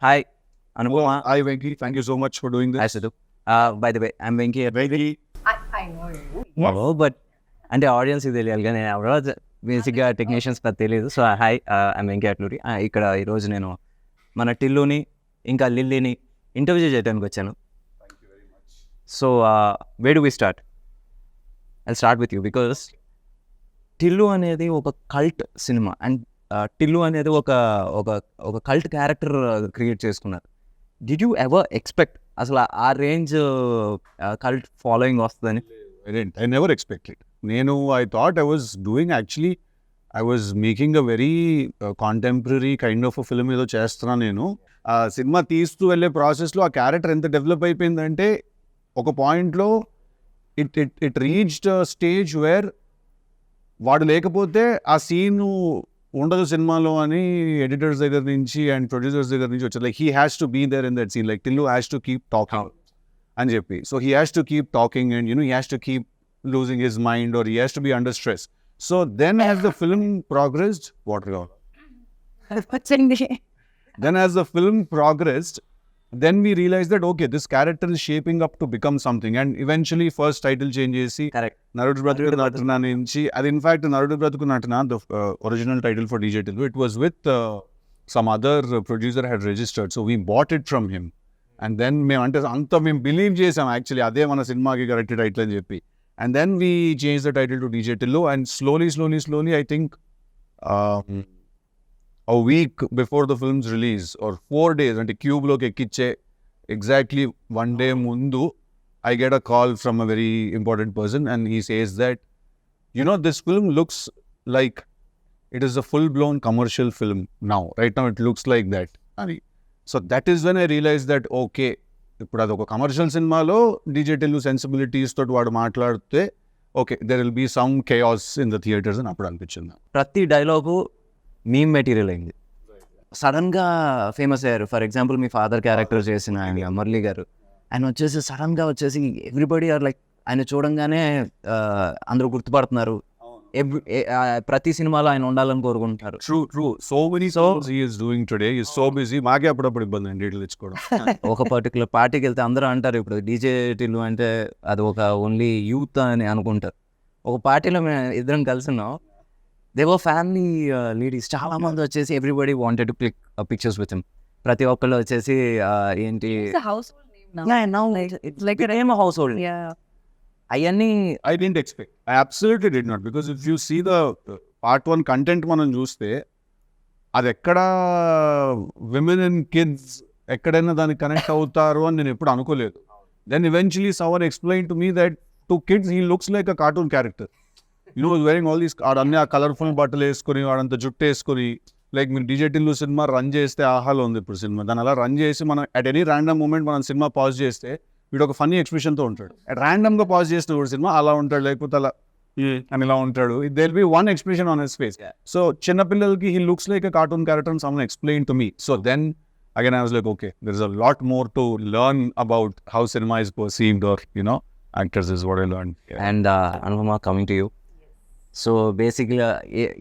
Hi, Anupama. Hi, Venky. Thank you so much for doing this. Hi, Siddhu. By the way, I'm Venky Atluri. I know you. Oh, but అంటే audience ఇది తెలియాలి కానీ ఎవరో బేసిక్గా technicians నాకు తెలియదు. So hi, I'm Venky Atluri. ఇక్కడ ఈరోజు నేను మన టిల్లుని ఇంకా లిల్లీని ఇంటర్వ్యూ చేయడానికి వచ్చాను. So where do we start? I start with you because Tillu అనేది ఒక కల్ట్ సినిమా అండ్ టిల్లు అనేది ఒక ఒక ఒక కల్ట్ క్యారెక్టర్ క్రియేట్ చేసుకున్నారు. డిడ్ యూ ఎవర్ ఎక్స్పెక్ట్ అసలు ఆ రేంజ్ కల్ట్ ఫాలోయింగ్ వస్తుందని? I never expected. I thought I was doing actually, I was making a very contemporary kind of a film ఏదో చేస్తున్నా నేను. ఆ సినిమా తీస్తూ వెళ్ళే ప్రాసెస్లో ఆ క్యారెక్టర్ ఎంత డెవలప్ అయిపోయిందంటే ఒక పాయింట్లో ఇట్ రీచ్డ్ స్టేజ్ వేర్ వాడు లేకపోతే ఆ సీను ఉండదు సినిమాలో అని ఎడిటర్స్ దగ్గర నుంచి అండ్ ప్రొడ్యూసర్స్ దగ్గర నుంచి వచ్చారు. Like he has to be there in that scene, like Tillu has to keep talking అని చెప్పి. So he has to keep talking and he has to keep losing his mind or he has to be under stress. So then as the film progressed then as the film progressed, then we realized that okay, this character is shaping up to become something, and eventually first title change chesi Correct. Narudu Bratuku Natana nunchi adi, in fact Narudu Bratuku Natana, the original title for DJ Tillu, it was with some other producer had registered, so we bought it from him, and then మేము అంటే అంత మేము believe చేసాం actually అదే మన సినిమాకి correct title అని చెప్పి. And then we changed the title to DJ Tillu, and slowly I think a week before the film's release or 4 days అంటే క్యూబ్ లోకి ఎక్కిచ్చే exactly 1 day ముందు I get a call from a very important person and he says that this film looks like it is a full-blown commercial film now. Right now it looks like that. So that is when I realized that okay, ఇప్పుడు అదొక commercial సినిమాలో DJ Tillu sensibilities తోటి వాడు మాట్లాడితే okay there will be some chaos in the theatres అని అప్పుడు అనిపించింది. ప్రతి డైలాగు మీమ్ మెటీరియల్ అయింది, సడన్గా ఫేమస్ అయ్యారు. For example me father character చేసిన ఆయన మురళి గారు, ఆయన వచ్చేసి సడన్గా వచ్చేసి ఎవ్రీబడి ఆర్ లైక్ ఆయన చూడంగానే అందరూ గుర్తుపడుతున్నారు. ప్రతి సినిమాలో ఆయన ఉండాలని కోరుకుంటారు. True so many songs he is doing today, he is so busy. మాకే అప్పుడప్పుడు ఇబ్బంది అండి డీటెయిల్ తెచ్చుకోవడం. ఒక పర్టికులర్ పార్టీకి వెళ్తే అందరూ అంటారు ఇప్పుడు డీజే టిల్లు అంటే అది ఒక ఓన్లీ యూత్ అని అనుకుంటారు. ఒక పార్టీలో మేము ఇద్దరం కలిసి ఉన్నాం, దే వర్ ఫ్యామిలీ లేడీస్ చాలా మంది వచ్చేసి everybody wanted to click pictures with him. ప్రతి ఒక్కళ్ళు వచ్చేసి ఏంటి హౌస్ హోల్డ్ అవన్నీ. I didn't expect. I absolutely did not, because if you see the part 1 content మనం చూస్తే అది ఎక్కడ విమెన్ అండ్ కిడ్స్ ఎక్కడైనా దానికి కనెక్ట్ అవుతారు అని నేను ఎప్పుడు అనుకోలేదు. Then eventually someone explained to me that to kids he looks like a cartoon character. Wearing all these అన్ని ఆ కలర్ఫుల్ బట్టలు వేసుకొని వాడంత జుట్టు వేసుకొని, లైక్ మీరు డీజే టిల్లు సినిమా రన్ చేస్తే ఆహాలో ఉంది ఇప్పుడు సినిమా, దాన్ని అలా రన్ చేసి మనం అట్ ఎనీ ర్యాండమ్ మూమెంట్ మనం సినిమా పాజ్ చేస్తే వీడు ఒక ఫన్నీ ఎక్స్ప్రెషన్తో ఉంటాడు. ర్యాండమ్గా పాజ్ చేసిన కూడా సినిమా అలా ఉంటాడు, లేకపోతే అలా అని ఇలా ఉంటాడు. There be one expression on his face. So చిన్నపిల్లలకి he looks like a cartoon character and someone explain to me. So then again I was like okay, there is a lot more to learn about how cinema is perceived or actors is what I learned. And Anupama, coming to you. So basically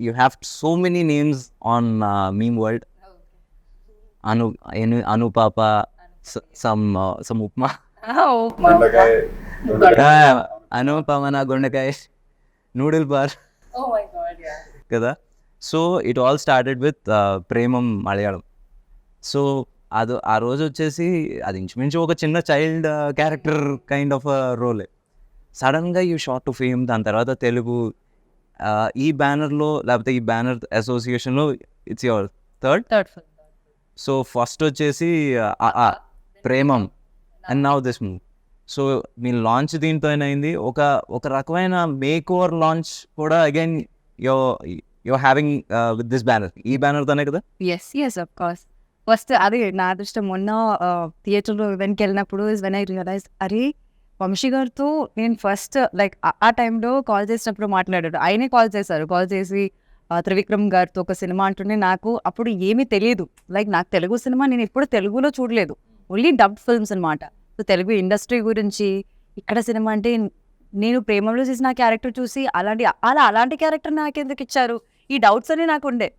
you have so many names on meme world. Anupapa, some upma. Anupama na gondakai noodle bar. Oh my god, yeah. Kada. So it all started with Premam Malayalam. So అది ఆ రోజు వచ్చేసి అది ఇంచుమించు ఒక చిన్న child character kind of రోలే. సడన్గా you short to fame. దాని తర్వాత తెలుగు ఈ బ్యానర్లో లేకపోతే ఈ బ్యానర్ అసోసియేషన్లో it's your third film. So first వచ్చేసి Premam and now this movie. సో మీ లాంచ్ దీంతో అయింది. ఒక రకమైన మేక్ ఓవర్ లాంచ్ కూడా again you having with this banner. ఈ బ్యానర్తోనే కదా? Yes, of course. ఫస్ట్ అది నా అదృష్టం. మొన్న థియేటర్లో ఈవెంట్కి వెళ్ళినప్పుడు ఇస్ వెన్ ఐ రియలైజ్ అరే వంశీ గారితో నేను ఫస్ట్ లైక్ ఆ టైంలో కాల్ చేసినప్పుడు మాట్లాడాడు. ఆయనే కాల్ చేసి త్రివిక్రమ్ గారితో ఒక సినిమా అంటుంటే నాకు అప్పుడు ఏమీ తెలియదు. లైక్ నాకు తెలుగు సినిమా నేను ఎప్పుడు తెలుగులో చూడలేదు, ఓన్లీ డబ్డ్ ఫిల్మ్స్ అనమాట. సో తెలుగు ఇండస్ట్రీ గురించి ఇక్కడ సినిమా అంటే నేను ప్రేమలో చేసిన క్యారెక్టర్ చూసి అలాంటి క్యారెక్టర్ నాకు ఎందుకు ఇచ్చారు, ఈ డౌట్స్ అన్ని నాకు ఉండే.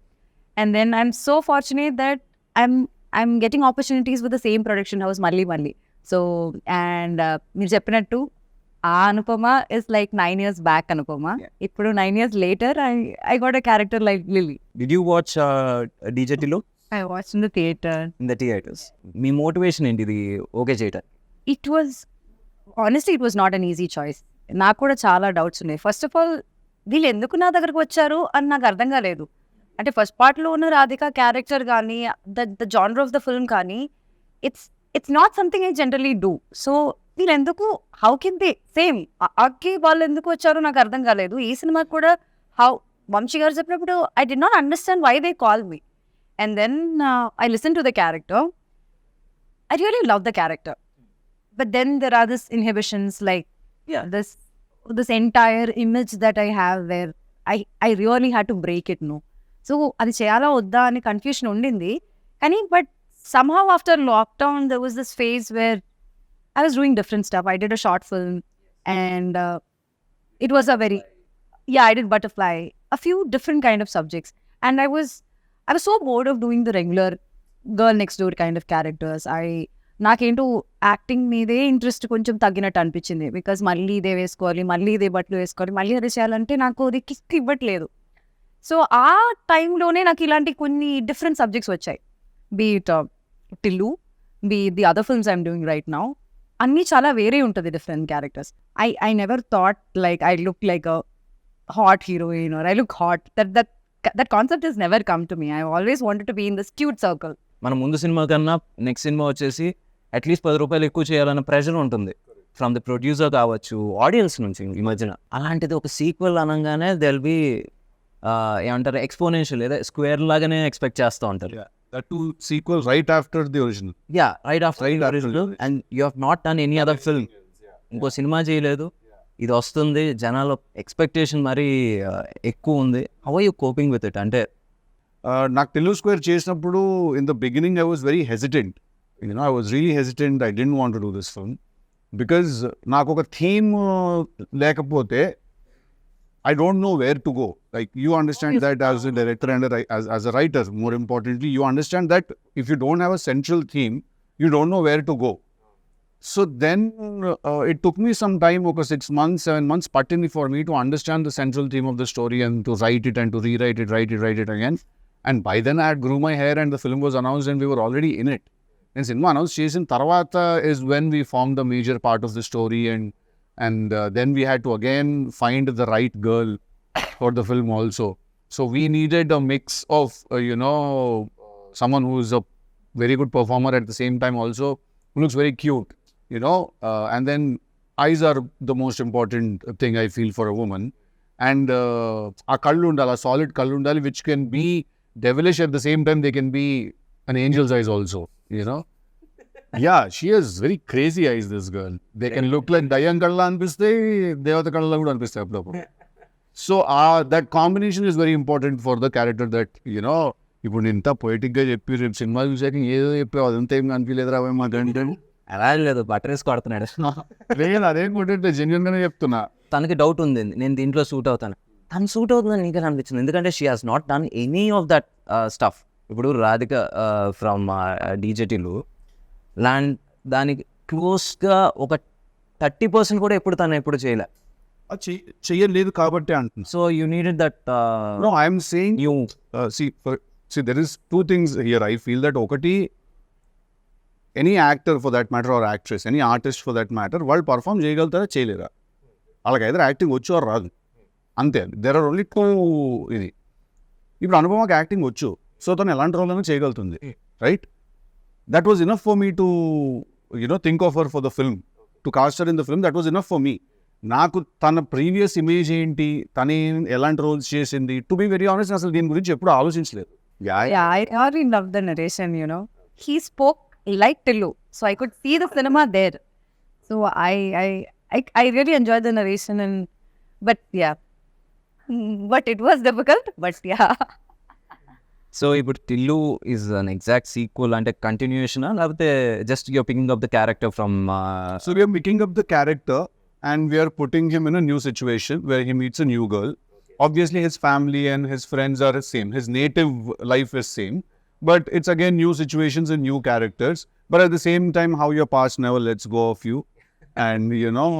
And then I'm so fortunate that I'm I'm getting opportunities with the same production house malli. So, and మీరు చెప్పినట్టు ఆ Anupama is like 9 years back Anupama. ఇప్పుడు 9 years later, I got a character like Lily. Did you watch DJ Tillu I watched in the theater. in the theaters? Me motivation ఏంటి ఇది okay చేయటం? It was, honestly, it was not an easy choice. నాకు కూడా చాలా doubts ఉన్నాయి. First of all వీళ్ళు ఎందుకు నా దగ్గరకు వచ్చారు అని నాకు అర్థం కాలేదు. అంటే ఫస్ట్ పార్ట్లో ఉన్న రాధిక క్యారెక్టర్ కానీ the genre of the film కానీ it's not something I generally do. So వీళ్ళు ఎందుకు, హౌ కెన్ దే సేమ్ అక్కి వాళ్ళు ఎందుకు వచ్చారో నాకు అర్థం కాలేదు. ఈ సినిమాకి కూడా వంశీ గారు చెప్పినప్పుడు I did not understand why they call me. And then I listen to the character. I really love the character. But then there are these inhibitions, like this entire image that I have where I really had to break it, no. So అది చేయాలా వద్దా అని confusion ఉండింది. కానీ but somehow after lockdown there was this phase where I was doing different stuff. I did a short film and it was a very, I did Butterfly, a few different kind of subjects. And I was so bored of doing the regular girl next door kind of characters. నాకేంటో acting మీదే interest కొంచెం తగ్గినట్టు అనిపించింది. Because మళ్ళీ ఇదే వేసుకోవాలి, మళ్ళీ ఇదే బట్టలు వేసుకోవాలి, మళ్ళీ అదే చేయాలంటే నాకు అది కిక్ ఇవ్వట్లేదు. సో ఆ టైంలోనే నాకు ఇలాంటి కొన్ని డిఫరెంట్ సబ్జెక్ట్స్ వచ్చాయి. Be it Tillu, be the other films I'm doing right now. అన్నీ చాలా వేరే ఉంటుంది different characters. I never thought like I look like a hot heroine or I look hot. That concept is never come to me. I always wanted to be in this cute circle. మన ముందు cinema కన్నా next cinema వచ్చేసి at least 10 రూపాయలు ఎక్కువ చేయాలన్న pressure ఉంటుంది from the producer కావచ్చు, audience నుంచి ఈ మధ్యన. అలాంటిది ఒక సీక్వెల్ అనగానే దెల్ బి ఏమంటారు ఎక్స్పోనెన్షియల్ లేదా స్క్వేర్ లాగానే ఎక్స్పెక్ట్ చేస్తూ ఉంటారు. That too sequel right after the original. Right after the original and you have not done any other film. ఇంకో సినిమా చేయలేదు, ఇది వస్తుంది, జనాల ఎక్స్పెక్టేషన్ మరీ ఎక్కువ ఉంది. How are you coping with it? అంటే నాకు తెలుగు స్క్వేర్ చేసినప్పుడు in the beginning I was very hesitant. I was really hesitant. I didn't want to do this film because నాకు ఒక థీమ్ లేకపోతే I don't know where to go. Like, you understand that as a director and as a writer, more importantly, you understand that if you don't have a central theme, you don't know where to go. So then it took me some time, okay, 6 months, 7 months, patini for me to understand the central theme of the story and to write it and to rewrite it, write it again. And by then I had grew my hair and the film was announced and we were already in it. And cinema announced చేసిన తర్వాత is when we formed the major part of the story and then we had to again find the right girl for the film also. So we needed a mix of, someone who is a very good performer at the same time also, who looks very cute, and then eyes are the most important thing I feel for a woman. And a kallu undala, solid kallu undali, which can be devilish at the same time, they can be an angel's eyes also, Yeah, she has very crazy eyes, this girl. They can look like Dayan Kalla anpiste, Devata Kalla kuda anpiste appudu. So that combination is very important for the character that, ఇప్పుడు ఇంత పొయిటిక్గా చెప్పి రేపు cinema చూసాక ఏదో చెప్పావు అదంతా ఏం కనిపించలేదురా మాకంటే. అలా లేదు, బటర్ వేసి కొడుతున్నాడు. లేదు, అదేం కొట్టే జెన్యున్గానే చెప్తున్నా. తనకి డౌట్ ఉంది, నేను దీంట్లో సూట్ అవుతాను. తను సూట్ అవుతుందని నీకు అనిపించింది, ఎందుకంటే she has not done any of that stuff. ఇప్పుడు రాధిక ఫ్రమ్ డీజే టిల్లు దానికి క్లోజ్గా ఒక 30% కూడా తను ఎప్పుడు చేయలే. చెయ్యలేదు కాబట్టి అంటున్నా. So you needed that. No, I'm saying you see there is two things here. I feel that ఒకటి, any actor for that matter or actress, any artist for that matter, వాళ్ళు పర్ఫామ్ చేయగలుగుతారా చేయలేరా? వాళ్ళకి either యాక్టింగ్ వచ్చు or రాదు, అంతే. there are only two ఇది. ఇప్పుడు అనుపమకి యాక్టింగ్ వచ్చు, సో తను ఎలాంటి రోల్ అయినా చేయగలుగుతుంది, right? That was enough for me to think of her for the film, to cast her in the film. That was enough for me. నాకు తన previous image ఏంటి, తను ఎలాంటి రోల్స్ చేసింది, టు బి వెరీ ఆనెస్ట్ అసలు దీని గురించి ఎప్పుడు ఆలోచించలేదు. I really love the narration, He spoke like Tillu, so I could see the cinema there. So I really enjoyed the narration, but it was difficult, but yeah. So ఇప్పుడు Tillu is an exact sequel, అంటే continuation లేకపోతే just you're picking up the character from? So we are picking up the character and we are putting him in a new situation where he meets a new girl. Obviously his family and his friends are the same, his native life is same, but it's again new situations and new characters. But at the same time, how your past never lets go of you, and you know,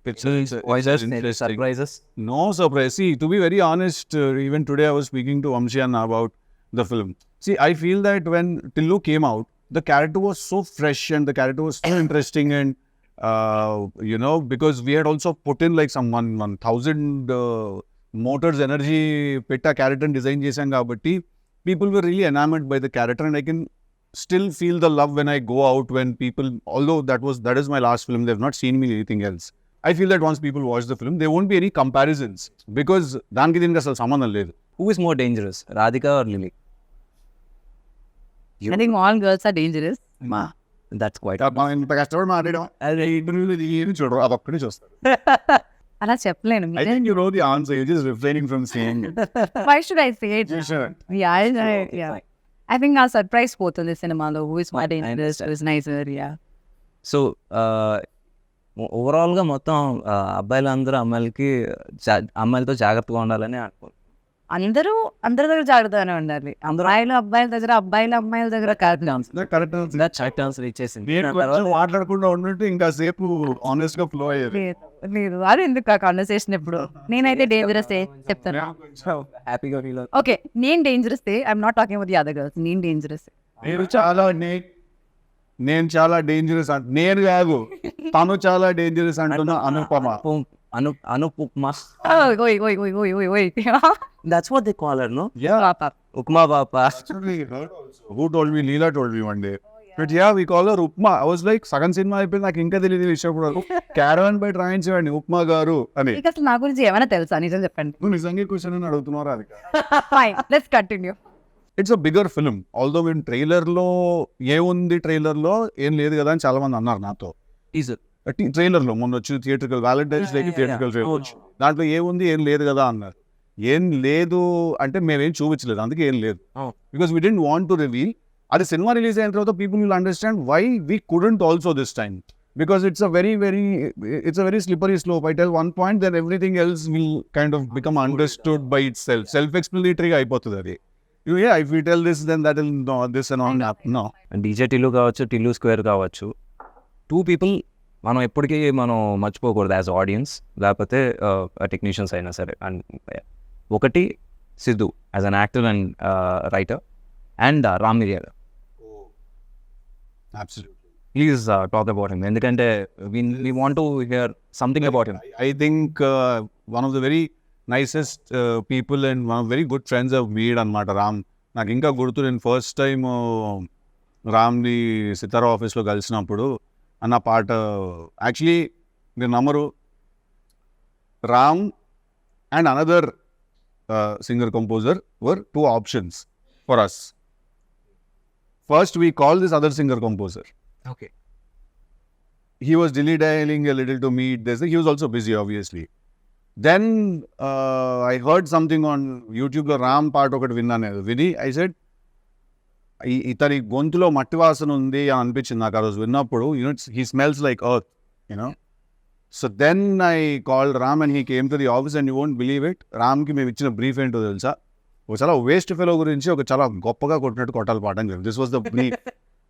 it's interesting. surprises. No surprise. See, to be very honest, even today I was speaking to Amshi Anna about the film. See, I feel that when Tillu came out, the character was so fresh and the character was so interesting, and you know, because we had also put in like some 1,000 motors energy petta character and design chesam kabatti, people were really enamored by the character, and I can still feel the love when I go out, when people, although that is my last film, they've not seen me in anything else. I feel that once people watch the film, there won't be any comparisons because దానికి దీనికి అసలు సంబంధం లేదు. Who is more dangerous, Radhika or Lily? I think all girls are dangerous. That's quite. మనం ఇంత కష్టపడి మాట్లాడడం ఇంటర్వ్యూలో ఏమి చూడరు, అదొక్కడే చూస్తారు. అలా చెప్పలేను. I think you know the answer, you're just refraining from saying it. Why should I say it? You should. Yeah. I think our surprise పోతుంది సినిమాలో. Who is more dangerous? Who is nicer? Yeah. So ఓవరాల్గా మొత్తం అబ్బాయిలందరూ అమ్మాయిలతో జాగ్రత్తగా ఉండాలని అనుకో. అందరూ అందరి దగ్గర జాగ్రత్తగానే ఉండాలి. అమ్మాయిలు అబ్బాయిల దగ్గర, అబ్బాయిలు అమ్మాయిల దగ్గర కాదు. కరెక్ట్ ఆన్సర్ ఇచ్చేసింది. మాట్లాడకుండా ఉన్నట్టు ఇంకా సేపు ఆనెస్ట్ గా ఫ్లో అయ్యేది. లేదు అది ఎందుకు ఆ కాన్వర్సేషన్ ఎప్పుడు. నేనైతే డేంజరస్ చెప్తాను. హ్యాపీగా ఫీల్ ఓకే, నేను dangerous I'm not talking about the other girls. నేను డేంజరస్. నేను చాలా డేంజరస్ నేను కాదు, తను చాలా డేంజరస్ అంటున్నా. అనుపమ అనుపమా. ఓయ్. That's what they call her, no? Yeah. Upma Papa. Who told me? Leela told me one day. But yeah, we call her Upma. I was like, సగం సినిమా అయిపోయింది, నాకు ఇంకా తెలియదు విషయం కూడా. క్యారవన్ బై ట్రైన్ చేయండి ఉప్మా గారు అని. అసలు నా గురించి ఏమైనా తెలుసా? నిజం చెప్పండి. నువ్వు నిజంగా క్వశ్చన్ అని అడుగుతున్నారా? అది fine, let's continue. It's a bigger film. Although మేము ట్రైలర్లో ఏముంది, ట్రైలర్లో ఏం లేదు కదా అని చాలా మంది అన్నారు నాతో. ట్రైలర్లో మొన్న వచ్చి థియేట్రికల్ వ్యాలంటైన్స్ డేకి థియేట్రికల్ ట్రైలర్, దాంట్లో ఏముంది, ఏం లేదు కదా అన్నారు. ఏం లేదు అంటే మేమేం చూపించలేదు, అందుకే ఏం లేదు. Because we didn't want to reveal. అది సినిమా రిలీజ్ అయిన తర్వాత people will understand why we couldn't also this time. Because it's a very slippery slope. I tell one point, then everything else will kind of become understood by itself. Self-explanatory అయిపోతుంది అది. Yeah, if we tell this, then that will no, this and all that. No. DJ Tillu కావచ్చు, Tillu square కావచ్చు, 2 people మనం ఎప్పటికీ మనం మర్చిపోకూడదు as audience, లేకపోతే technicians అయినా సరే. అండ్ ఒకటి Siddhu as an actor and writer, and Ram మిరియాల. Absolutely. Please talk about him. ఎందుకంటే we want to hear something about him. I think one of the very nicest people and one of very good friends I've made అన్నమాట రామ్. నాకు ఇంకా గుర్తు, నేను first time రామ్ని సితారా ఆఫీస్లో కలిసినప్పుడు అన్న పాట, యాక్చువల్లీ మీరు నమ్మరు, Ram and another singer composer were 2 options for us. First we called this other singer composer. Okay. He was dilly-dallying a little to meet this. He was also busy, obviously. Then I heard something on YouTube లో రామ్ పాట ఒకటి విన్నాను. విని I said, ఇతని గొంతులో మట్టి వాసన ఉంది అని అనిపించింది నాకు ఆ రోజు విన్నప్పుడు. He smells like earth, you know. So then I called Ram and he came to the office, and you won't believe it. రామ్కి మేము ఇచ్చిన బ్రీఫ్ ఏంటో తెలుసా? ఒక చాలా వేస్ట్ ఫెలో గురించి ఒక చాలా గొప్పగా కొట్టినట్టు కొట్టాలి పాట అని చెప్పి. This was the brief.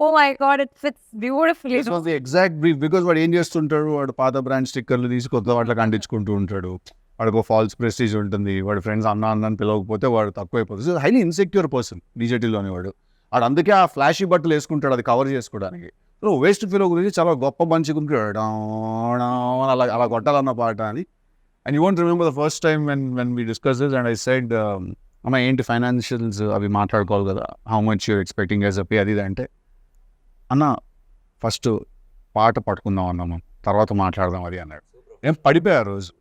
Oh my God, it fits beautifully. This was the exact brief, because వాడు ఏం చేస్తుంటాడు, వాడు పాత బ్రాండ్ స్టిక్కర్లు తీసి కొత్త వాటికి అంటించుకుంటూ ఉంటాడు. వాడికి ఫాల్స్ ప్రెస్టీజ్ ఉంటుంది, వాడి ఫ్రెండ్స్ అన్న అని పిలవకపోతే వాడు తక్కువైపోతుంది. హైలీ ఇన్సెక్యూర్ పర్సన్ డీజేటీలోని వాడు అందుకే ఆ ఫ్లాషీ బట్టలు వేసుకుంటాడు అది కవర్ చేసుకోవడానికి. సో వేస్ట్ ఫీలో గురించి చాలా గొప్ప మంచి గుంటాడు అలా కొట్టాలన్న పాట అని. And you won't remember the first time when we discuss this and I said, అమ్మ ఏంటి ఫైనాన్షియల్స్ అవి మాట్లాడుకోవాలి కదా, how much you're expecting as a pay అది అంటే, అన్న ఫస్ట్ పాట పట్టుకుందాం అన్నాము, తర్వాత మాట్లాడదాం అది అన్నాడు. ఏం పడిపోయా రోజు.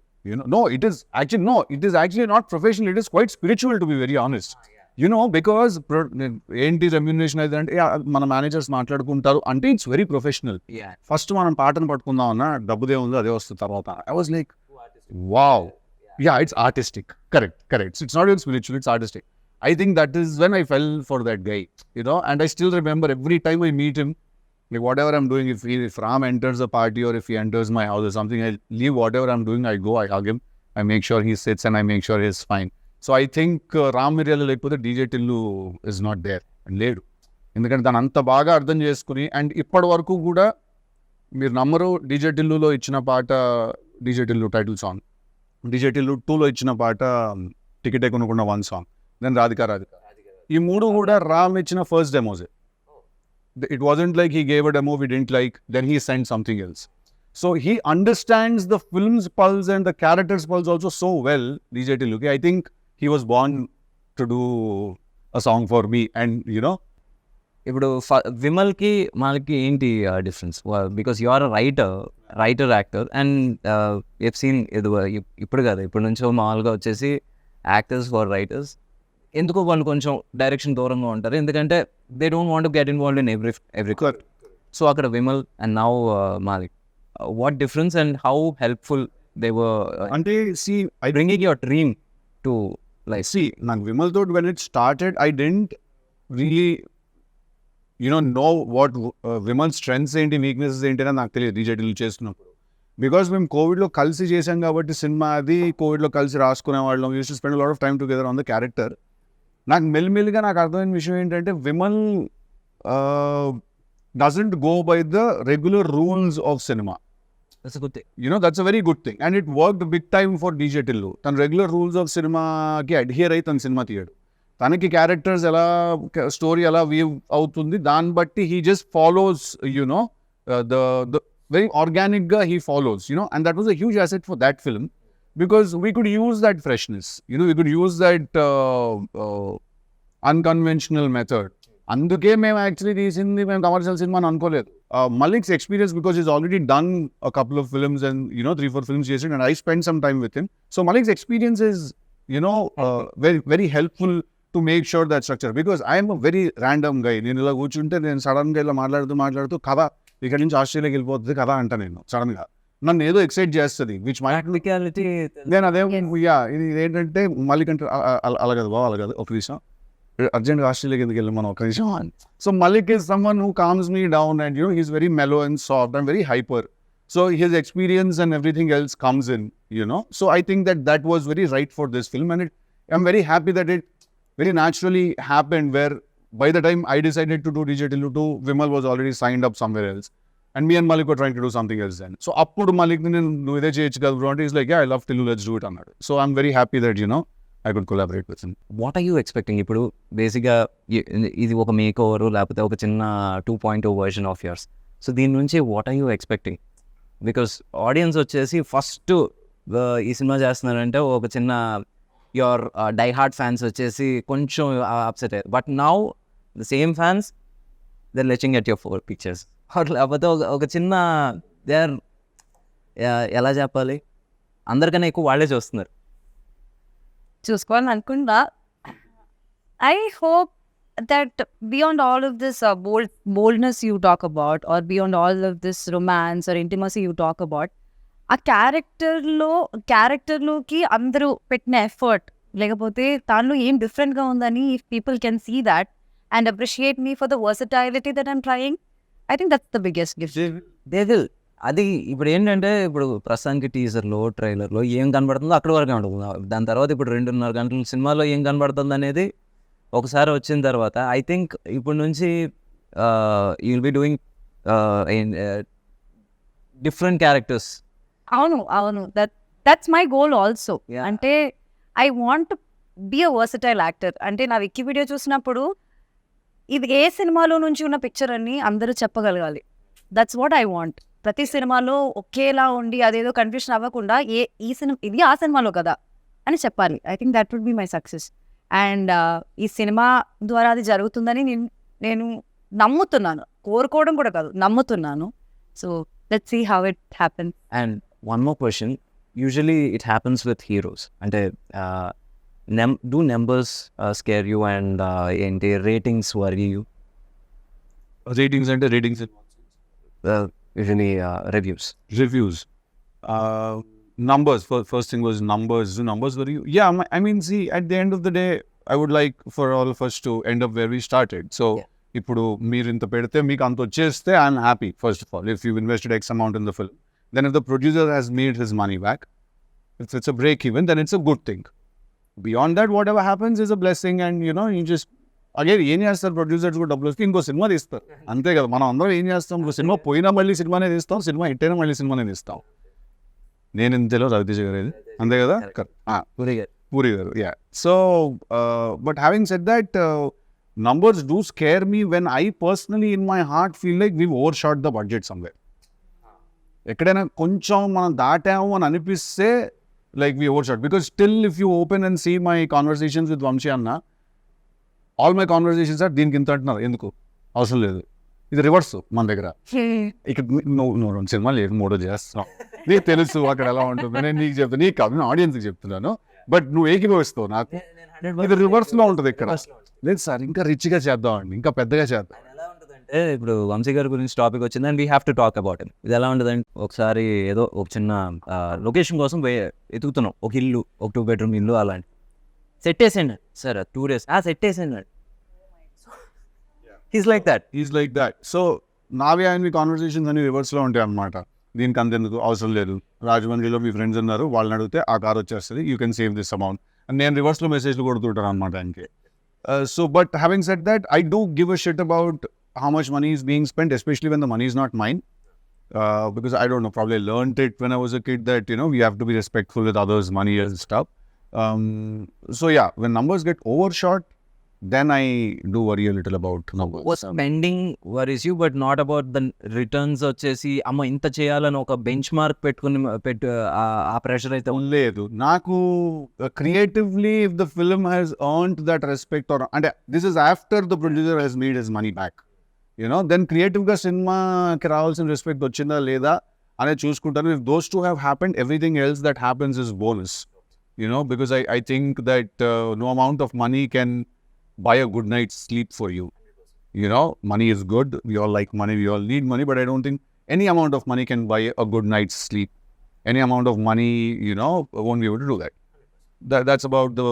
No, it is actually not professional, it is quite spiritual, to be very honest. Because ఏంటి రెమ్యూనరేషన్ అయితే అంటే మన మేనేజర్స్ మాట్లాడుకుంటారు అంటే ఇట్స్ వెరీ ప్రొఫెషనల్. ఫస్ట్ మనం పాటను పట్టుకుందాం అన్న, డబ్బుదే ఉందో అదే వస్తుంది తర్వాత. I was like, wow. Yeah, it's artistic. Correct. It's not even spiritual, it's artistic. I think that is when I fell for that guy, and I still remember every time I meet him, like whatever I'm doing, if Ram enters a party or if he enters my house or something, I leave whatever I'm doing, I go, I hug him, I make sure he sits and I make sure he's fine. So I think Ram Miriyala లేకపోతే DJ Tillu is not there లేడు. ఎందుకంటే దాన్ని అంత బాగా అర్థం చేసుకుని, and ఇప్పటి వరకు కూడా మీరు నమ్మరు, డీజే టిల్లులో ఇచ్చిన పాట DJ Tillu title song, DJ Tillu 2లో ఇచ్చిన పాట టికెట్ కొనుక్కున్న 1 సాంగ్, దెన్ రాధిక. ఈ 3 కూడా రామ్ ఇచ్చిన first demos. It wasn't like he gave a demo we didn't like, then he sent something else. So he understands the film's pulse and the character's pulse also so well, DJ Tillu. I think he was born to do a song for me, and you know. ఇప్పుడు విమల్కి మనకి ఏంటి difference? Because you are writer actor and F scene ఇప్పుడు కదా, ఇప్పటి నుంచో మామూలుగా వచ్చేసి యాక్టర్స్ ఫర్ రైటర్స్ ఎందుకో వాళ్ళు కొంచెం డైరెక్షన్ దూరంగా ఉంటారు, ఎందుకంటే they don't want to get involved in every so అక్కడ Vimal and now Malik, what difference and how helpful they were అంటే bringing your dream to life? నాకు విమల్ తో when it started I didn't really know what Vimal strengths ఏంటి, weaknesses ఏంటి అని నాకు తెలియదు DJ Tillu చేస్తున్నప్పుడు. బికాస్ మేము కోవిడ్లో కలిసి చేసాం కాబట్టి సినిమా, అది కోవిడ్లో కలిసి రాసుకునే వాళ్ళం, use to spend lot of time together on the character. నాకు మెల్లిమెల్లిగా నాకు అర్థమైన విషయం ఏంటంటే Vimal doesn't go by the regular rules of cinema. That's a very good thing, and it worked big time for DJ Tillu. తన regular rules of సినిమాకి adhere అయి తన సినిమా తీయడు. తనకి క్యారెక్టర్స్ ఎలా, స్టోరీ ఎలా వీవ్ అవుతుంది దాన్ని బట్టి he just follows the very organic గా he follows, and that was a huge asset for that film. Because we could use that freshness, we could use that unconventional method. అందుకే మేము actually తీసింది మేము commercial cinema అని అనుకోలేదు. Malik's experience, because he's already done a couple of films and 3-4 films చేసిండు, and I spent some time with him. So Malik's experience is very very helpful to make sure that structure, because I am a very random guy. నేను ఇలా కూర్చుంటే నేను sudden గా ఇలా మాట్లాడుతూ కథ ఇక్కడ నుంచి ఆస్ట్రేలియాకి వెళ్ళిపోతుంది కథ అంట, నేను సడన్ గా నన్ను ఏదో ఎక్సైట్ చేస్తుంది, విచ్ నేను అదే ఇది ఏంటంటే మలిక్ అంటే అలాగదు బావ, అలాగదు ఒక విషయం అర్జెంట్గా ఆస్ట్రేలియాకి ఎందుకు వెళ్ళి మనం ఒక విషయం. So Malik is someone who calms me down and he's very mellow and soft and very hyper. So his experience and everything else comes in, so I think that was very right for this film, and I'm very happy that it very naturally happened, where by the time I decided to do DJ Tillu 2, Vimal was already signed up somewhere else, and me and Malik were trying to do something else then. So appudu Malik nu ide cheyochu kada bro, he's like, yeah, I love Tillu, let's do it annadu. So I'm very happy that I could collaborate with him. What are you expecting? ఇప్పుడు బేసిక్గా ఇది ఒక make over లేకపోతే ఒక చిన్న 2.0 version of yours, so దీని నుంచి what are you expecting? Because audience వచ్చేసి ఫస్ట్ ఈ సినిమా చేస్తున్నారంటే ఒక చిన్న యువర్ డై హార్ట్ ఫ్యాన్స్ వచ్చేసి కొంచెం అప్సెట్ అయ్యారు, but now the same fans they are latching at your 4 pictures. లేకపోతే ఒక చిన్న దే ఆర్ ఎలా చెప్పాలి, అందరికన్నా ఎక్కువ వాళ్ళే చూస్తున్నారు. చూసుకోవాలని అనుకుంటా. I hope that beyond all of this boldness you talk about, or beyond all of this romance or intimacy you talk about, ఆ క్యారెక్టర్లోకి అందరూ పెట్టిన ఎఫర్ట్, లేకపోతే దానిలో ఏం డిఫరెంట్గా ఉందని if people can see that and appreciate me for the versatility that I'm trying, I think that's the biggest gift. They will. అది ఇప్పుడు ఏంటంటే ఇప్పుడు ప్రస్తుతానికి టీజర్లో ట్రైలర్లో ఏం కనబడుతుందో అక్కడి వరకే ఉంటుంది. దాని తర్వాత ఇప్పుడు 2.5 గంటల సినిమాలో ఏం కనబడుతుంది అనేది ఒకసారి వచ్చిన తర్వాత ఐ థింక్ ఇప్పుడు నుంచి you will be doing different characters. అవును దట్స్ మై గోల్ ఆల్సో. అంటే I want be a versatile actor. అంటే నా విక్కీ వీడియో చూసినప్పుడు ఇది ఏ సినిమాలో నుంచి ఉన్న పిక్చర్ అని అందరూ చెప్పగలగాలి. That's what I want. ప్రతి సినిమాలో ఒకేలా ఉండి అదేదో కన్ఫ్యూషన్ అవ్వకుండా ఈ సినిమా ఇది ఆ సినిమాలో కదా అని చెప్పాలి. I think that would be my success. And ఈ సినిమా ద్వారా అది జరుగుతుందని నేను నమ్ముతున్నాను, కోరుకోవడం కూడా కాదు, నమ్ముతున్నాను. So let's see how it happens. And one more question, usually it happens with heroes, అంటే do numbers scare you, and ఏంటి రేటింగ్స్ worry you? Ratings అంటే ratings Usually reviews. Numbers, first thing was numbers. Do numbers worry you? Yeah, I mean, see, at the end of the day, I would like for all of us to end up where we started. So, ఇప్పుడు మీరు ఇంత పెడితే మీకు అంత వచ్చేస్తే I'm happy. First of all, if you've invested X amount in the film, then if the producer has made his money back, if it's a break even, then it's a good thing. Beyond that, whatever happens is a blessing, and you just again ఏం చేస్తారు producers కూడా డబ్బులు వస్తే ఇంకో cinema తీస్తారు అంతే కదా. మనం అందరం ఏం చేస్తాం, ఇంకో సినిమా పోయినా మళ్ళీ సినిమానే తీస్తాం, సినిమా హిట్ అయినా మళ్ళీ సినిమానే తీస్తాం. నేను ఇంతలో రవితేజ గారు ఇది అంతే కదా. పూరి గారు yeah. So but having said that, numbers do scare me when I personally in my heart feel like we've overshot the budget somewhere. ఎక్కడైనా కొంచెం మనం దాటాము అని అనిపిస్తే like we overshot, because still if you open and see my conversations with Vamshi Anna, all my conversations are దీనికి ఇంత అంటున్నారు, ఎందుకు అవసరం లేదు. ఇది రివర్స్ మన దగ్గర. ఇక్కడ నువ్వు సినిమా లేదు మూడో చేస్తున్నావు, నీకు తెలుసు అక్కడ ఎలా ఉంటుంది, నేను నీకు చెప్తాను, నీకు కాదు ఆడియన్స్కి చెప్తున్నాను, బట్ నువ్వు ఏకీభవిస్తావు నాకు. ఇది రివర్స్లో ఉంటుంది ఇక్కడ. లేదు సార్ ఇంకా రిచ్గా చేద్దామండి, ఇంకా పెద్దగా చేద్దాం. అంటే ఇప్పుడు వంశీ గారి గురించి టాపిక్ వచ్చింది and we have to talk about him. ఇది ఎలా ఉంటుందంటే, ఒకసారి ఏదో ఒక చిన్న లొకేషన్ కోసం ఎతుకుతున్నాం, ఒక ఇల్లు, ఒక 2 bedroom ఇల్లు అలాంటి సెట్ వేసేయండి సార్, 2 days సెట్ వేసేయండి. He's like that. సో నావి ఆయన కాన్వర్సేషన్స్ అన్ని రివర్స్లో ఉంటాయి అన్నమాట. దీనికి అంతెందుకు అవసరం లేదు, రాజమండ్రిలో మీ ఫ్రెండ్స్ ఉన్నారు, వాళ్ళని అడిగితే ఆ కార్ వచ్చేస్తుంది, you can save this amount అని నేను రివర్స్లో మెసేజ్లు కొడుతుంటాను అనమాట ఆయనకి. So but having said that, I do give a shit about how much money is being spent, especially when the money is not mine, because I don't know, probably learned it when I was a kid that we have to be respectful with others' money and stuff. So yeah, when numbers get overshot, then I do worry a little about numbers. Spending worries you, but not about the returns. వచ్చేసి అమ్మ ఇంత చేయాలని ఒక bench mark పెట్టుకుని ఆ pressure అయితే లేదు నాకు. Creatively, if the film has earned that respect, or and this is after the producer has made his money back, then creative గా సినిమాకి రావాల్సిన రెస్పెక్ట్ వచ్చిందా లేదా అనేది చూసుకుంటాను. If those two have happened, everything else that happens is bonus, because I think that no amount of money can buy a good night's sleep for you. Money is good, we all like money, we all need money, but I don't think any amount of money can buy a good night's sleep. Any amount of money, won't be able to do that. That's about the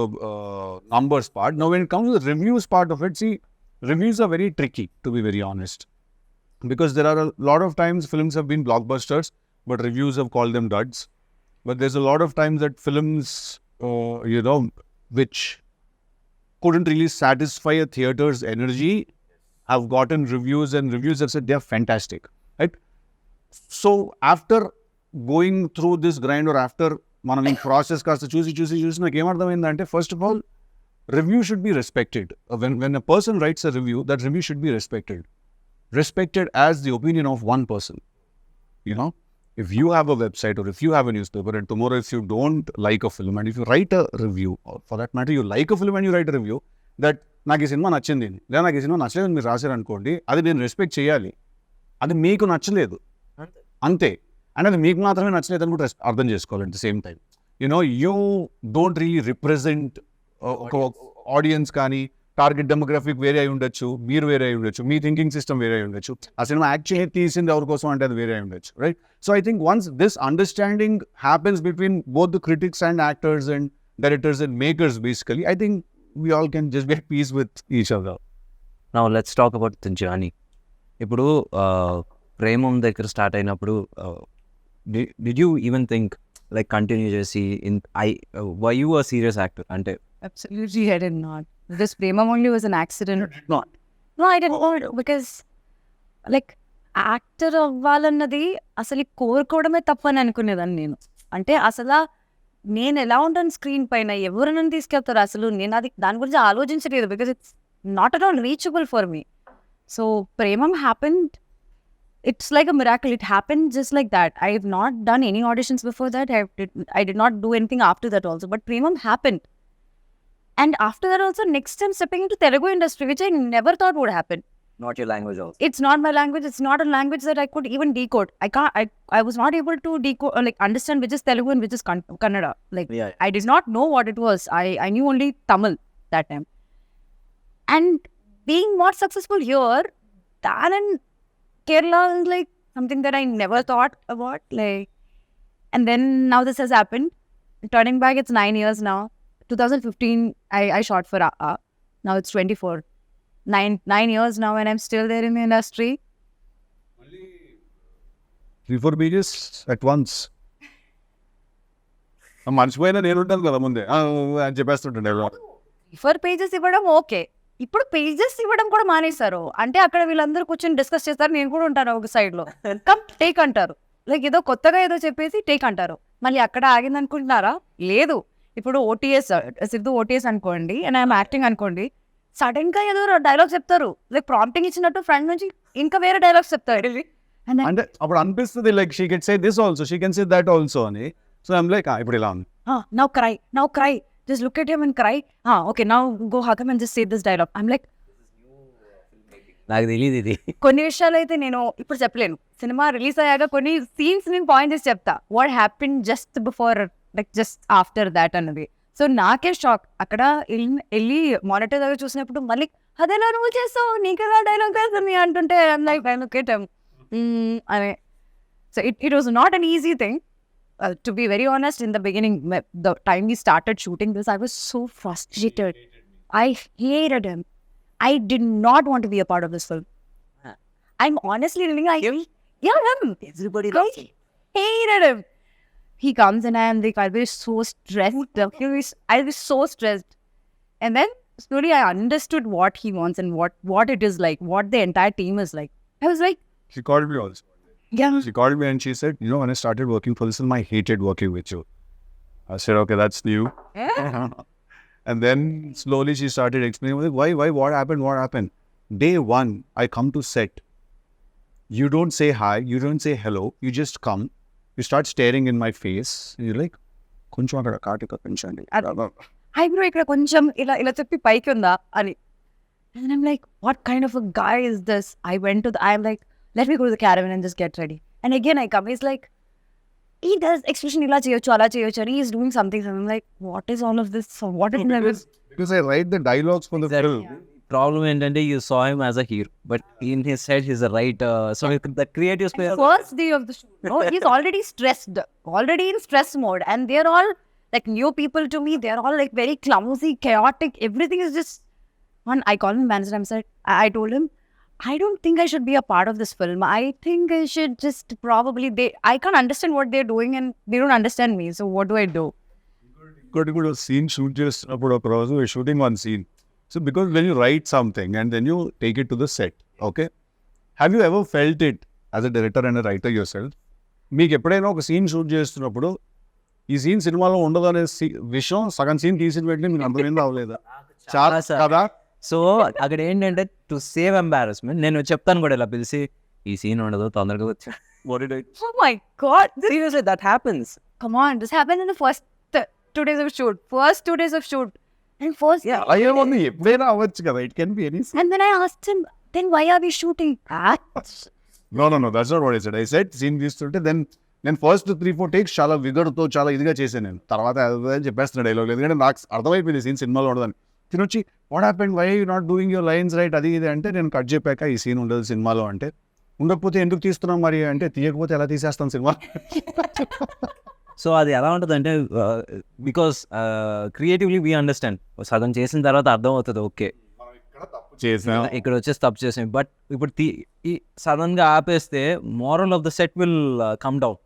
numbers part. Now when it comes to the reviews part of it, see, reviews are very tricky, to be very honest, because there are a lot of times films have been blockbusters, but reviews have called them duds. But there's a lot of times that films, which couldn't really satisfy a theater's energy have gotten reviews, and reviews have said they're fantastic, right? So after going through this grind, or after మనం ఈ process కాస్త చూసి నాకు ఏమర్థమైందంటే, first of all review should be respected. When a person writes a review, that review should be respected as the opinion of one person. If you have a website, or if you have a newspaper, and tomorrow if you don't like a film, and if you write a review, or for that matter you like a film and you write a review that నాకు ఈ cinema నచ్చింది, లేదా నాకు ఈ cinema నచ్చలేదు మీరు రాశారనుకోండి, అది నేను రెస్పెక్ట్ చేయాలి. అది మీకు నచ్చలేదు అంతే, అండ్ అది మీకు మాత్రమే నచ్చలేదు అని కూడా అర్థం చేసుకోవాలి. At the same time you don't really represent ఒక ఆడియన్స్, కానీ టార్గెట్ డెమోగ్రఫిక్ వేరే అయి ఉండొచ్చు, మీరు వేరే అయి ఉండొచ్చు, మీ థింకింగ్ సిస్టమ్ వేరే అయి ఉండొచ్చు, ఆ సినిమా యాక్చువల్లీ తీసింది ఎవరి కోసం అంటే అది వేరే అయి ఉండొచ్చు, right? So I think once this understanding happens between both the critics and actors and directors and makers, basically I think we all can just be at peace with each other. Now let's talk about the journey. ఇప్పుడు ప్రేమం దగ్గర start అయినప్పుడు did you even think like continue చేసి were you a serious actor? అంటే Absolutely, I did not. This Premam only was an accident. Not. No, I did not, because like actor అవ్వాలన్నది అసలు కోరుకోవడమే తప్పని అనుకునేదాన్ని నేను. అంటే అసలు నేను ఎలా ఉంటాను స్క్రీన్ పైన, ఎవరు నన్ను తీసుకెళ్తారు, అసలు నేను అది దాని గురించి ఆలోచించలేదు, because it's not at all reachable for me. So Premam happened, it's like a miracle. It happened just like that. I have not done any auditions before that. I did not do anything after that also. But Premam happened. And after that also, next time stepping into Telugu industry, which I never thought would happen. not your language also. It's not my language. It's not a language that I could even decode. I was not able to decode, like understand which is Telugu and which is Kannada. Like Yeah. I did not know what it was. I knew only Tamil that time. And being more successful here than in Kerala is like something that I never thought about. Like, and then now this has happened. Turning back, it's 9 years now. 2015, I shot for now it's 24. 9 years now, and I'm still there in the industry. 3-4 pages at once. మర్చిపోయినా నేను ఉంటాను కదా ముందే అని చెప్పేస్తుంటాను refer pages ఇవ్వడం okay, ఇప్పుడు pages ఇవ్వడం కూడా మానేశారు. అంటే అక్కడ వీళ్ళందరూ కూర్చొని డిస్కస్ చేస్తారు, నేను కూడా ఉంటాను ఒక సైడ్ లో, కమ్ టేక్ అంటారు. లైక్ ఏదో కొత్తగా ఏదో చెప్పేసి టేక్ అంటారు. మళ్ళీ అక్కడ ఆగింది అనుకుంటున్నారా? లేదు. ఇప్పుడు ఓటీఎస్ సిద్ధు ఓటీఎస్ అనుకోండి, అండ్ ఐఎమ్ యాక్టింగ్ అనుకోండి, సడన్ గా ఏదో డైలాగ్ చెప్తారు, లైక్ ప్రాంప్టింగ్ ఇచ్చినట్టు ఫ్రంట్ నుంచి ఇంకా వేరే డైలాగ్స్ చెప్తారు. అంటే అప్పుడు అనిపిస్తుంది like she can say this also, she can say that also అని. సో ఐమ్ లైక్ ఇప్పుడు ఇలా ఉంది, now cry, just look at him and cry. Okay, now go hug him and just say this dialogue. I'm like, నాకు తెలియదు ఇది. కొన్ని విషయాలు అయితే నేను ఇప్పుడు చెప్పలేను. సినిమా రిలీజ్ అయ్యాక కొన్ని సీన్స్ నేను పాయింట్ చేసి చెప్తా, what happen just before, like just after that అన్నది. సో నాకే షాక్. అక్కడ వెళ్ళి మానిటర్ దగ్గర చూసినప్పుడు మళ్ళీ అదేలా నువ్వు చేస్తావు, నీకెలా డైలాగ్ తెలుస్తుంది అంటుంటే like I look at him అనే. So it was not an easy thing. To be very honest, in the beginning, the time we started shooting this, I was so frustrated. I hated him. I did not want to be a part of this film. I'm honestly telling you, him. Everybody I hated him. He comes and I am like, I'll be so stressed. I'll be so stressed. And then slowly I understood what he wants and what it is like, what the entire team is like. I was like, she called me also. Yeah. She called me and she said, when I started working for this film, I hated working with you. I said, okay, that's new. And then slowly she started explaining, like, why, what happened? Day one, I come to set. You don't say hi, you don't say hello, you just come. You start staring in my face. And you're like, koncham akada katika penchandi. Hi bro, ikkada koncham ila cheppi paiki unda ani. And I'm like, what kind of a guy is this? I'm like, let me go to the caravan and just get ready. And again I come, he's like, he does expression ila cheyochu ala cheyochu, and he is doing something. So I'm like, what is all of this? So what is because I write the dialogues for the film. Problem ఏంటంటే you saw him as a hero, but in his head his a right. So the creative space. First day of the shoot, no, he's already stressed, already in stress mode, and they're all like new people to me. They're all like very clumsy, chaotic. Everything is just one. I called him manager. I told him, I don't think I should be a part of this film. I think I should just probably, I can't understand what they're doing and they don't understand me. So what do I do? Got to go to a scene shoot చేస్తున్నప్పుడు ఒక రోజు we're shooting one scene. So because when you write something and then you take it to the set, okay? Have you ever felt it as a director and a writer yourself? మీకు ఎప్పుడైనా ఒక scene shoot చేస్తున్నప్పుడు ఈ scene సినిమాలో ఉండదు అనే విషయం సగం సీన్ తీసిన వెంటనే మీకు అర్థమైంది అవ్వలేదా? చాలా కదా. సో అక్కడ ఏంటంటే టు సేవ్ ఎంబారస్మెంట్ నేను చెప్తాను కూడా ఇలా పిలిచి ఈ సీన్ ఉండదు తొందరగా వచ్చా. Oh my God. Seriously, that happens. Come on, this happened in the first 2 days of shoot. First 2 days of shoot. And first, అయ్యేమో ఎప్పుడైనా అవ్వచ్చు కదా. It can be any. And then I asked him, then why are we shooting that? No, that's not what I said. I said scene తీస్తుంటే నేను first 3-4 takes చాలా విగర్తో చాలా ఇదిగా చేశాను. నేను తర్వాత చెప్పేస్తున్నా డైలాగ్, ఎందుకంటే నాకు అర్థమైపోయింది సీన్ సినిమాలో ఉండదని. తినొచ్చి what happened, why you not doing your lines right, అది ఇది అంటే నేను కట్ చెప్పాక ఈ సీన్ ఉండదు సినిమాలో అంటే, ఉండకపోతే ఎందుకు తీస్తున్నాం మరి అంటే, తీయకపోతే ఎలా తీసేస్తాం సినిమా. సో అది ఎలా ఉంటుంది అంటే బికాస్ క్రియేటివ్లీ వీ అండర్స్టాండ్, సగం చేసిన తర్వాత అర్థం అవుతుంది ఓకే ఇక్కడ వచ్చేసి తప్పు చేసాం. బట్ ఇప్పుడు సడన్గా ఆపేస్తే moral of the set will come down.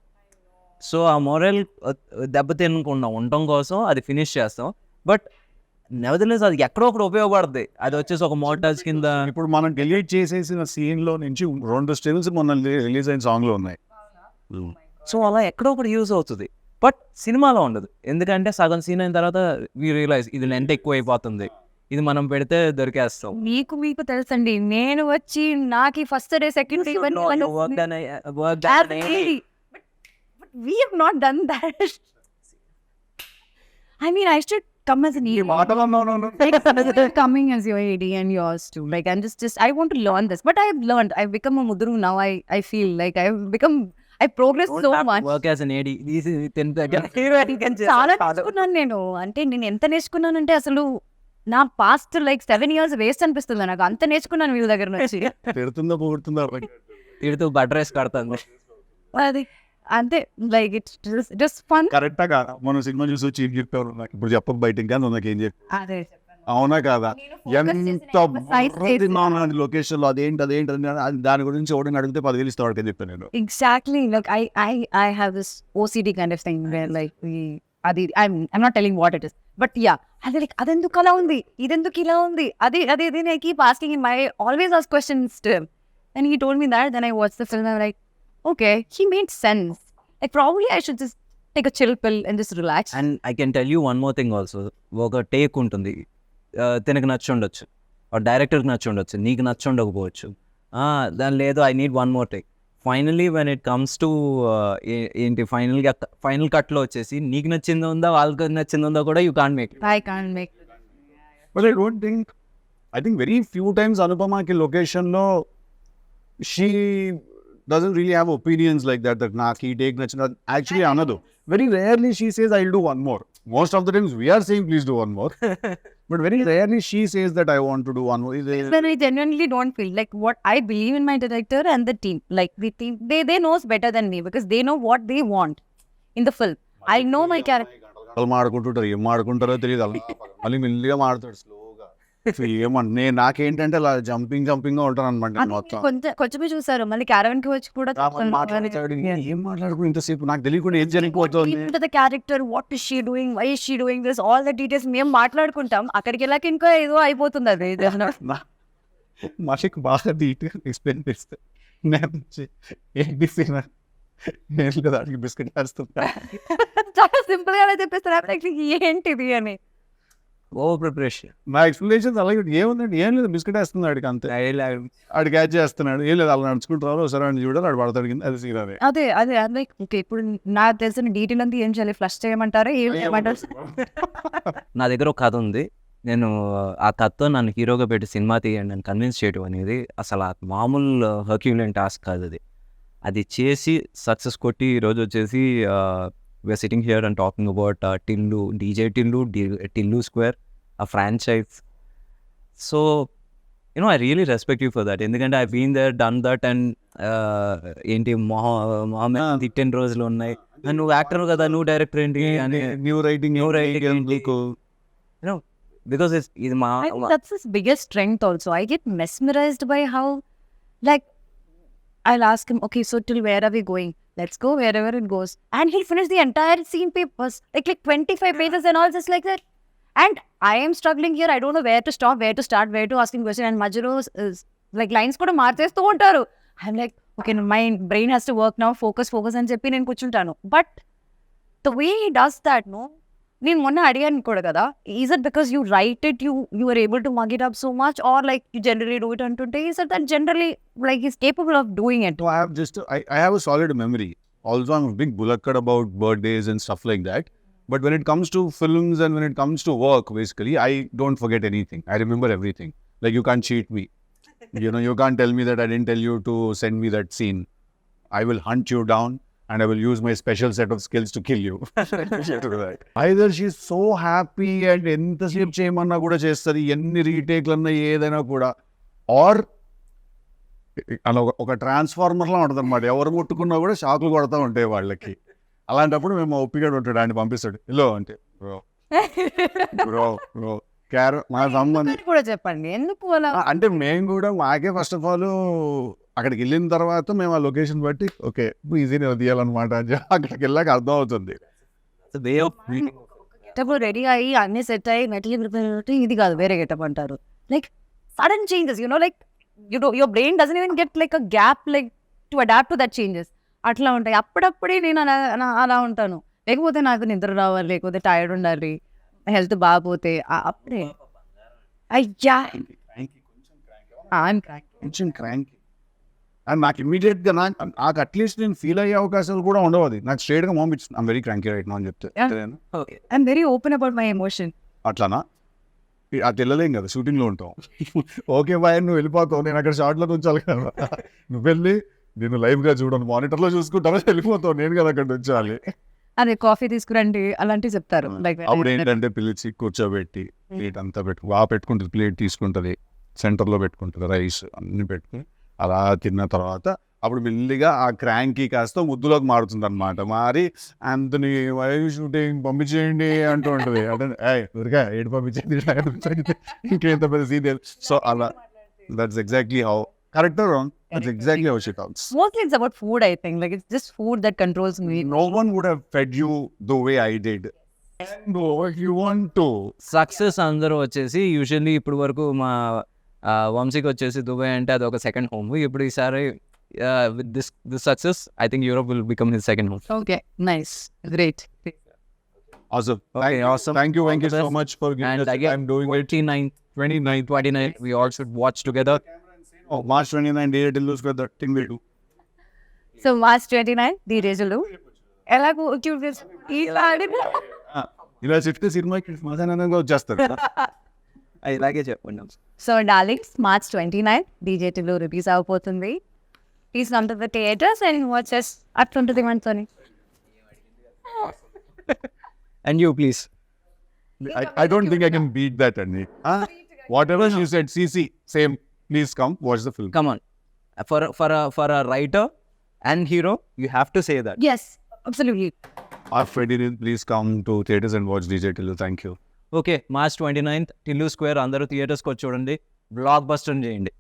So ఆ మోరల్ దెబ్బతినకుండా ఉండటం కోసం అది ఫినిష్ చేస్తాం. బట్ నెవర్దలెస్ అది ఎక్కడో ఒకటి ఉపయోగపడుతుంది. అది వచ్చేసి ఒక మోటార్స్ కింద. ఇప్పుడు మనం డిలీట్ చేసేసిన సీన్లో నుంచి 2 స్టిల్స్ మొన్న రిలీజ్ అయిన సాంగ్లో ఉన్నాయి. సో అలా ఎక్కడో ఒకటి యూజ్ అవుతుంది, బట్ సినిమాలో ఉండదు. ఎందుకంటే సగం సీన్ అయిన తర్వాత వీ రియలైజ్ ఇది లెంత్ ఎక్కువ అయిపోతుంది, ఇది మనం పెడితే దొరికేస్తాం. మీకు తెలుసండి, నేను వచ్చి నాకు first day second day we have not done that. I mean, I should come as an AD. Coming as your AD and yours too. Like, I'm just I want to learn this. But I've learned. I've become a mudru now. I feel like I've progressed so much. Work as an AD. చాలా నేర్చుకున్నాను నేను. అంటే నేను ఎంత నేర్చుకున్నానంటే అసలు నా past like 7 years waste అనిపిస్తుంది నాకు. అంత నేర్చుకున్నాను వీళ్ళ దగ్గర నుంచి. తిడుతూ బటర్ వేసి కడుతుంది అది అంతే. Like it's fun. కరెక్టా కాదా? మనం సినిమా చూసి వచ్చి ఏం చెప్పారు నాకు ఇప్పుడు చెప్పక బయట ఇంకా నాకేం చెప్పి, అవునా కాదా? ఎంత లొకేషన్ లో అదేంటి దాని గురించి ఎవడని అడిగితే 10,000 ఇస్తాడు అని చెప్పాను నేను. Exactly. Like I have this OCD kind of thing where like అది I'm not telling what it is, but yeah అది లైక్ అదెందుకు అలా ఉంది, ఇదెందుకు ఇలా ఉంది, అది అది అది I keep asking in my always ask questions to him, and he told me that. Then I watch the film, I'm like okay, he made sense. Like probably I should just take a chill pill and just relax. And I can tell you one more thing also. ఒక take ఉంటుంది, తినకు నచ్చి ఉండొచ్చు, డైరెక్టర్కి నచ్చి ఉండొచ్చు, నీకు నచ్చి ఉండకపోవచ్చు. దాని లేదు, I need one more take. Finally when it comes to ఏంటి ఫైనల్ కట్లో వచ్చేసి నీకు నచ్చిందో ఉందా వాళ్ళకి నచ్చిందో ఉందా కూడా you can't make. I can't make. But I think very few times Anupamaki location lo she doesn't really have opinions like that naaki take nachina. Actually another very rarely she says I'll do one more. Most of the times we are saying please do one more. But very rarely she says that I want to do one more. When I genuinely don't feel like what I believe in my director and the team, like the team, they knows better than me because they know what they want in the film. I know my character. వాళ్ళు మాడుకుంటుంటారు, ఏం మాడుకుంటారో తెలియదు. మళ్ళీ మెల్లిగా మాడతాడు స్లోగా. ఏమన్నా నాకేంటంటే అలా jumping గా ఉంటాను అనమాట మొత్తం. కొంచెమే చూసారు, మళ్ళీ క్యారవన్ కి వచ్చి కూడా ఏం మాట్లాడుకుని ఇంతసేపు నాకు తెలియకుండా ఏం జరిగిపోతుంది. The character, what is she doing, why is she doing this, all the details మేము మాట్లాడుకుంటాం. అక్కడికి వెళ్ళాక ఇంకా ఏదో అయిపోతుంది అది. మాషిక్ బాగా నీట్గా ఎక్స్ప్లెయిన్ చేస్తే నేను కదా అడిగి బిస్కెట్ వేస్తున్నా. చాలా సింపుల్ గా చెప్పేస్తారు ఏంటిది అని. Over preparation. నా ఎక్స్ప్లెనేషన్స్ అలాగే ఏముందండి, ఏం లేదు బిస్కెట్ వేస్తుంది ఆడికి అంతే. ఆడు క్యాచ్ చేస్తున్నాడు, ఏం లేదు అలా నడుచుకుంటారు, ఒకసారి అని చూడాలి, ఆడు పడతాడు కింద. అది సీన్ అదే అదే లైక్ ఓకే, ఇప్పుడు నాకు తెలిసిన డీటెయిల్ అంతా ఏం చేయాలి, ఫ్లష్ చేయమంటారా, ఏం చేయమంటారు? నా దగ్గర ఒక కథ ఉంది, నేను ఆ కథతో నన్ను హీరోగా పెట్టి సినిమా తీయండి అని కన్విన్స్ చేయడం అనేది అసలు ఆ మామూలు హర్క్యులెన్ టాస్క్ కాదు. అది చేసి సక్సెస్ కొట్టి ఈరోజు వచ్చేసి we're sitting here and talking about Tillu, DJ Tillu, Tillu square, ఆ franchise. So I really respect you for that, ఎందుకంటే I been there, done that. And ఏంటి మొహమ్మద్ 10 రోజులు ఉన్నాయి, నువ్వు యాక్టర్ కదా, నువ్వు డైరెక్టర్ ఏంటి అని, new writing because it's my that's his biggest strength also. I get mesmerized by how, like, I'll ask him, okay, so till where are we going? Let's go wherever it goes. And he'll finish the entire scene papers, like 25 pages and all, just like that. And I am struggling here. I don't know where to stop, where to start, where to ask him question. And Majuro is like lines kuda marchestu untaru. I'm like, okay, my brain has to work now. Focus అని చెప్పి నేను కూర్చుంటాను. But the way he does that, no? నేను మొన్న అడిగాను కూడా కదా, is it because you write it, you are able to mug it up so much, or like you generally do it అంటుంటే is it that generally like is capable of doing it? I have a solid memory. Also, I'm a big bulakkad about birthdays and stuff like that. But when it comes to films and when it comes to work, basically, I don't forget anything. I remember everything. Like, you can't cheat me. You can't tell me that I didn't tell you to send me that scene. I will hunt you down and I will use my special set of skills to kill you. Either she's so happy and ఎంతసేపు చేయమన్నా కూడా చేస్తుంది, ఎన్ని రీటేక్లన్నా ఏదైనా కూడా, are అలా ఒక ట్రాన్స్ఫార్మర్లా ఉంటుంది అనమాట. ఎవరు ముట్టుకున్నా కూడా షాకులు కొడతా ఉంటాయి వాళ్ళకి. అలాంటప్పుడు మేము ఒప్పిగా ఉంటాడు, ఆయన పంపిస్తాడు ఇల్లో అంటే బ్రో మా సంబంధం కూడా చెప్పండి ఎందుకు అలా అంటే. మేము కూడా మాకే ఫస్ట్ ఆఫ్ ఆల్ అక్కడికి వెళ్ళిన తర్వాత మేము ఆ లొకేషన్ బట్టి ఓకే ఈజీనే తీయాలన్నమాట అని అక్కడికి వెళ్ళాక అర్థం అవుతుంది. గెటప్ రెడీ అయ్యి అన్ని సెట్ అయ్యి మెటీరియల్ ప్రిపేర్, ఇది కాదు వేరే గెటప్ అంటారు. Like sudden changes, like your brain doesn't even get like a gap like to adapt to that changes. అట్లా ఉంటాయి. అప్పుడప్పుడే నేను అలా ఉంటాను. లేకపోతే నాకు నిద్ర రావాలి, లేకపోతే టైర్డ్ ఉండాలి, హెల్త్ బాగపోతే అప్పుడే అయ్యా కొంచెం క్రాంకీ. అండ్ నాకు ఇమ్మీడియట్గా నాకు అట్లీస్ట్ నేను ఫీల్ అయ్యే అవకాశాలు కూడా ఉండవు. అది నాకు స్ట్రైట్గా పంపించింది, I'm very cranky right now అని చెప్తే I'm very open about my emotion. అట్లానా? అది వెళ్ళలేం కదా, షూటింగ్లో ఉంటాం. ఓకే బాయ్ నువ్వు వెళ్ళిపోతావు, నేను అక్కడ షార్ట్లో ఉంచాలి కదా, నువ్వు వెళ్ళి నేను లైవ్గా చూడను, మానిటర్లో చూసుకుంటాను, వెళ్ళిపోతావు, నేను కదా అక్కడ ఉంచాలి. అదే కాఫీ తీసుకురండి అలాంటివి చెప్తారు. లైక్ అప్పుడు ఏంటంటే పిలిచి కూర్చోబెట్టి ప్లేట్ అంతా పెట్టుకుంటుంది, ప్లేట్ తీసుకుంటుంది, సెంటర్లో పెట్టుకుంటుంది, రైస్ అన్ని పెట్టుకుని అలా తిన్న తర్వాత అప్పుడు మెల్లిగా ఆ క్రాంకీ కాస్త ముద్దులోకి మారుతుంది అనమాట. మారి అంతని వై షూటింగ్ పంపించేయండి అంటూ ఉంటుంది. అంటే ఊరిగా ఏడు పంపించేది ఇంకేంత పెద్ద సీన్. సో అలా that's exactly how correct or wrong, that's exactly how she talks. Mostly it's about food, I think. Like it's just food that controls me. No one would have fed you the way I did. And what you want to. Success అందరూ వచ్చేసి usually ఇప్పుడు వరకు మా వంశీకి వచ్చేసి Dubai అంటే అది ఒక సెకండ్ హోమ్. ఇప్పుడు ఈసారి with this success I think Europe will become his second home. Okay, nice, great. Awesome. Okay, awesome. Thank you, All Venky, the so best. much for giving And us the again, time doing it. 29th, we all should watch together. Oh, March 29, DJ Tillu square, that thing we do. So March 29, DJ Tillu. ఎలాగో ఇలా చెప్తే సినిమాకి సమాధానంగా వచ్చేస్తారు. ఇలాగే చెప్పండి. So darlings, March 29 DJ Tillu release అవబోతుంది. Please come to the theatres and watches. అట్లుంటుంది మనతోని. And you please. I don't think I can beat that, Andy. Whatever she said, CC, same. Please come, watch the film. Come on. For a writer and hero, you have to say that. Yes, absolutely. Our Ferdinand, please come to theatres and watch DJ Tillu. Thank you. Okay, March 29th Tillu square అందరూ థియేటర్స్కి వచ్చి చూడండి. Block buster చేయండి.